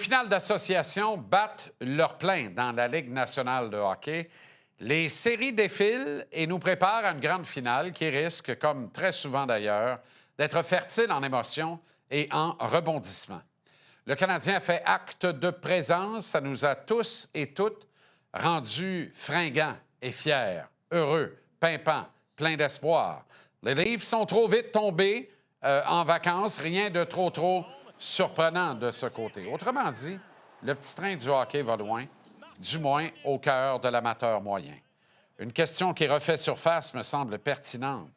Finales d'association battent leur plein dans la Ligue nationale de hockey. Les séries défilent et nous préparent à une grande finale qui risque, comme très souvent d'ailleurs, d'être fertile en émotions et en rebondissements. Le Canadien a fait acte de présence. Ça nous a tous et toutes rendus fringants et fiers, heureux, pimpants, pleins d'espoir. Les Leafs sont trop vite tombés en vacances. Rien de trop surprenant de ce côté. Autrement dit, le petit train du hockey va loin, du moins au cœur de l'amateur moyen. Une question qui refait surface me semble pertinente.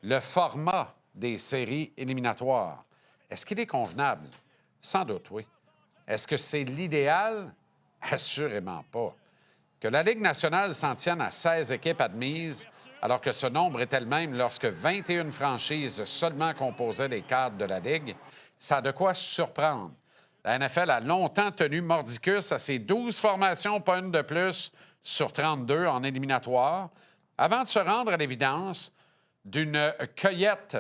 Le format des séries éliminatoires, est-ce qu'il est convenable? Sans doute, oui. Est-ce que c'est l'idéal? Assurément pas. Que la Ligue nationale s'en tienne à 16 équipes admises, alors que ce nombre était le même lorsque 21 franchises seulement composaient les cadres de la Ligue, ça a de quoi surprendre. La NFL a longtemps tenu mordicus à ses 12 formations, pas une de plus, sur 32 en éliminatoire, avant de se rendre à l'évidence d'une cueillette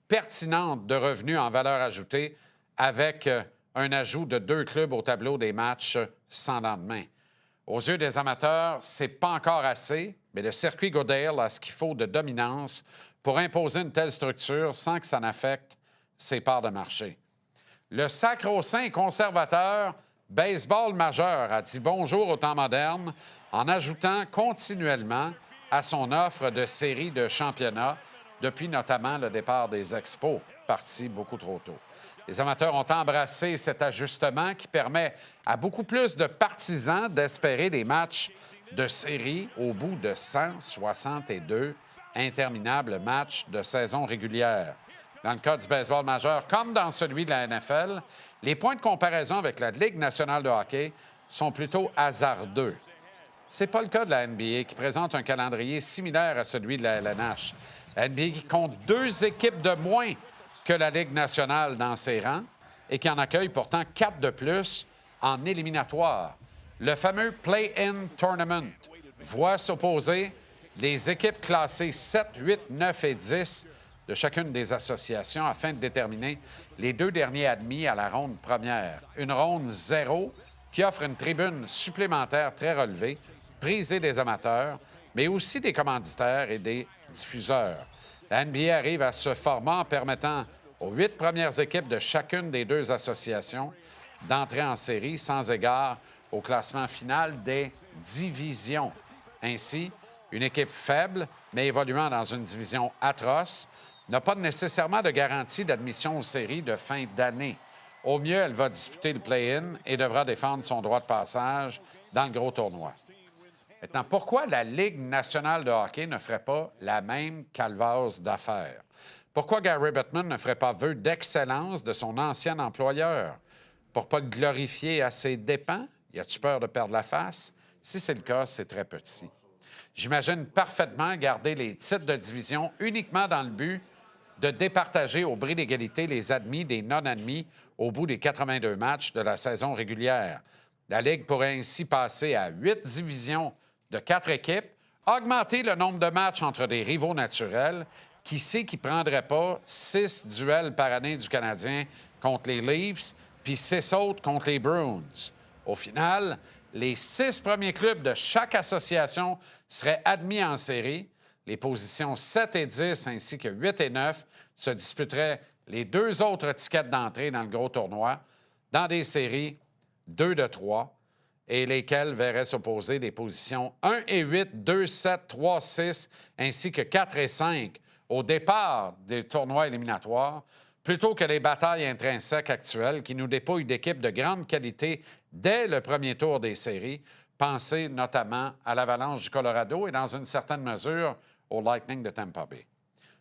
pertinente de revenus en valeur ajoutée avec un ajout de 2 clubs au tableau des matchs sans lendemain. Aux yeux des amateurs, c'est pas encore assez, mais le circuit Goodale a ce qu'il faut de dominance pour imposer une telle structure sans que ça n'affecte ses parts de marché. Le sacro-saint conservateur baseball majeur a dit bonjour au temps moderne en ajoutant continuellement à son offre de séries de championnats depuis notamment le départ des Expos, partis beaucoup trop tôt. Les amateurs ont embrassé cet ajustement qui permet à beaucoup plus de partisans d'espérer des matchs de série au bout de 162 interminables matchs de saison régulière. Dans le cas du baseball majeur, comme dans celui de la NFL, les points de comparaison avec la Ligue nationale de hockey sont plutôt hasardeux. Ce n'est pas le cas de la NBA, qui présente un calendrier similaire à celui de la LNH. La NBA qui compte 2 équipes de moins que la Ligue nationale dans ses rangs et qui en accueille pourtant 4 de plus en éliminatoire. Le fameux Play-in Tournament voit s'opposer les équipes classées 7, 8, 9 et 10 de chacune des associations afin de déterminer les 2 derniers admis à la ronde première. Une ronde 0 qui offre une tribune supplémentaire très relevée, prisée des amateurs, mais aussi des commanditaires et des diffuseurs. La NBA arrive à ce format en permettant aux 8 premières équipes de chacune des 2 associations d'entrer en série sans égard au classement final des divisions. Ainsi, une équipe faible, mais évoluant dans une division atroce, n'a pas nécessairement de garantie d'admission aux séries de fin d'année. Au mieux, elle va disputer le play-in et devra défendre son droit de passage dans le gros tournoi. Maintenant, pourquoi la Ligue nationale de hockey ne ferait pas la même calvasse d'affaires? Pourquoi Gary Bettman ne ferait pas vœu d'excellence de son ancien employeur? Pour ne pas le glorifier à ses dépens? Y a-tu peur de perdre la face? Si c'est le cas, c'est très petit. J'imagine parfaitement garder les titres de division uniquement dans le but de départager au bris d'égalité les admis des non-admis au bout des 82 matchs de la saison régulière. La Ligue pourrait ainsi passer à 8 divisions de 4 équipes, augmenter le nombre de matchs entre des rivaux naturels. Qui sait qui ne prendrait pas 6 duels par année du Canadien contre les Leafs, puis 6 autres contre les Bruins? Au final, les 6 premiers clubs de chaque association seraient admis en série. Les positions 7 et 10 ainsi que 8 et 9 se disputeraient les 2 autres tickets d'entrée dans le gros tournoi, dans des séries 2 de 3, et lesquelles verraient s'opposer les positions 1 et 8, 2, 7, 3, 6, ainsi que 4 et 5 au départ des tournois éliminatoires, plutôt que les batailles intrinsèques actuelles qui nous dépouillent d'équipes de grande qualité dès le premier tour des séries, pensez notamment à l'Avalanche du Colorado et, dans une certaine mesure, au Lightning de Tampa Bay.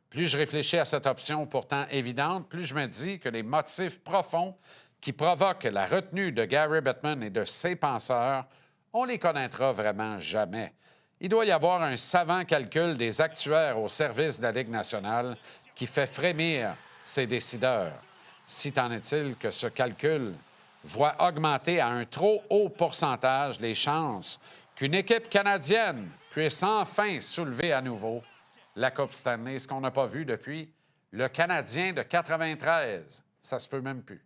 Plus je réfléchis à cette option pourtant évidente, plus je me dis que les motifs profonds qui provoquent la retenue de Gary Bettman et de ses penseurs, on les connaîtra vraiment jamais. Il doit y avoir un savant calcul des actuaires au service de la Ligue nationale qui fait frémir ses décideurs. Si t'en est-il que ce calcul voit augmenter à un trop haut pourcentage les chances qu'une équipe canadienne puisse enfin soulever à nouveau la Coupe Stanley, ce qu'on n'a pas vu depuis le Canadien de 93. Ça se peut même plus.